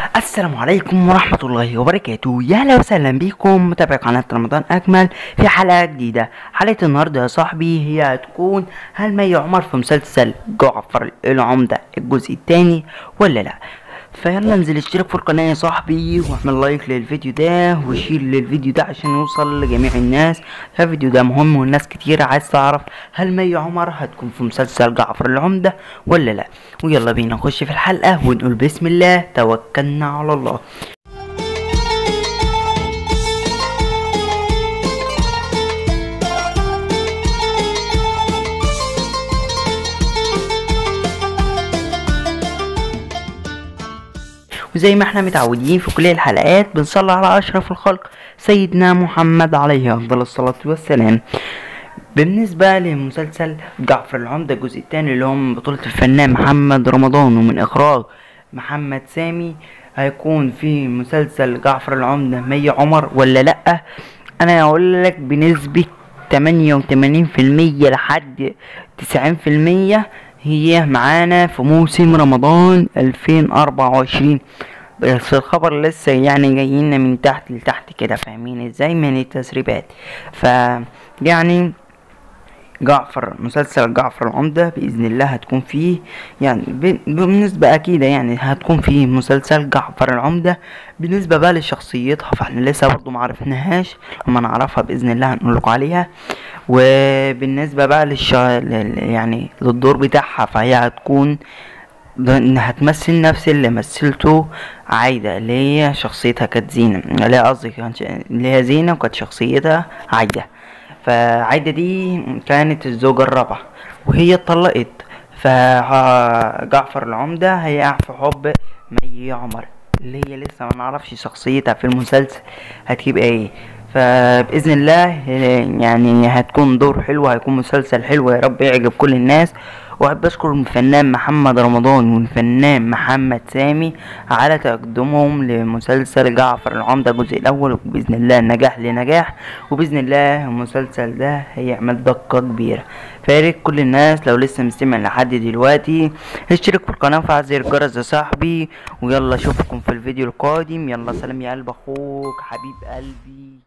السلام عليكم ورحمة الله وبركاته. يا اهلا وسهلا بكم متابعي قناة رمضان اكمل في حلقة جديدة. حلقة النهاردة يا صاحبي هي هتكون: هل مي عمر في مسلسل جعفر العمدة الجزء الثاني ولا لا؟ فيلا انزل اشترك في القناة يا صاحبي، واعمل لايك للفيديو ده وشير للفيديو ده عشان يوصل لجميع الناس. فالفيديو ده مهم والناس كتير عايز تعرف هل مي عمر هتكون في مسلسل جعفر العمدة ولا لا. ويلا بينا نخش في الحلقة ونقول بسم الله توكلنا على الله. وزي ما احنا متعودين في كل الحلقات بنصلي على اشرف الخلق سيدنا محمد عليه افضل الصلاة والسلام. بالنسبة لمسلسل جعفر العمدة الجزء الثاني اللي هو من بطولة الفنان محمد رمضان ومن اخراج محمد سامي، هيكون في مسلسل جعفر العمدة مي عمر ولا لأ؟ انا اقول لك بنسبة 88% لحد 90% هي معانا في موسم رمضان 2024. بس الخبر لسه يعني جايين من تحت لتحت كده، فاهمين ازاي، من التسريبات. ف يعني مسلسل جعفر العمدة بإذن الله هتكون فيه، يعني بنسبة أكيدة يعني هتكون فيه مسلسل جعفر العمدة. بالنسبة بقى لشخصيتها فاحنا لسه برضو معرفناهاش، لما نعرفها بإذن الله هنقولكوا عليها. وبالنسبة بقى يعني للدور بتاعها فهي هتكون هتمثل نفس اللي مثلته عايدة، اللي هي شخصيتها كانت زينة، اللي هي قصدي اللي هي زينة وكانت شخصيتها عايدة. فعايدة دي كانت الزوجة الرابعة وهي اتطلقت، فجعفر العمدة هيقع في حب مي عمر اللي هي لسه ما نعرفش شخصيتها في المسلسل هتبقى ايه. فبإذن الله يعني هتكون دور حلو، هيكون مسلسل حلو يا رب يعجب كل الناس. وأحب أشكر الفنان محمد رمضان والفنان محمد سامي على تقدمهم لمسلسل جعفر العمدة الجزء الأول، وبإذن الله نجاح لنجاح، وبإذن الله المسلسل ده هيعمل ضجة كبيرة. فياريت كل الناس لو لسه مستمع لحد دلوقتي اشترك في القناة وفعل زر الجرس يا صاحبي. ويلا اشوفكم في الفيديو القادم. يلا سلام يا قلب اخوك حبيب قلبي.